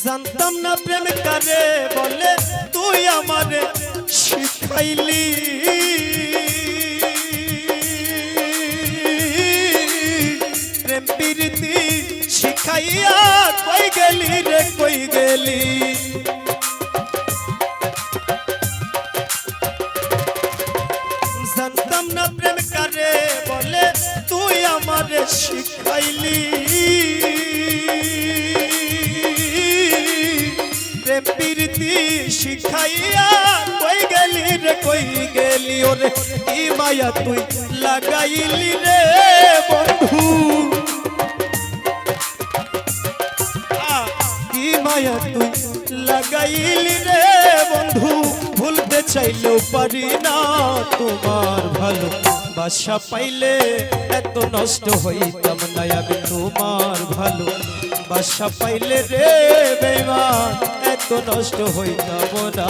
জানতাম না প্রেম কারে বলে তুই আমারে শিখাইলি প্রেম প্রীতি শিখাইয়া কই গেলি রে কই গেলি জানতাম না প্রেম কারে বলে তুই আমারে শিখাইলি প্রেম প্রীতি শিখাইয়া কই গেলি রে কই গেলি ওরে কি মায়া তুই লাগাইলি রে বন্ধু কি মায়া তুই লাগাইলি রে বন্ধু ভুলতে চাইলেও পারি না তোমার ভালো বাসা পাইলে এত নষ্ট হইতাম না আমি তোমার ভালো বাসা পাইলে রে বেঈমান এত নষ্ট হইতাম না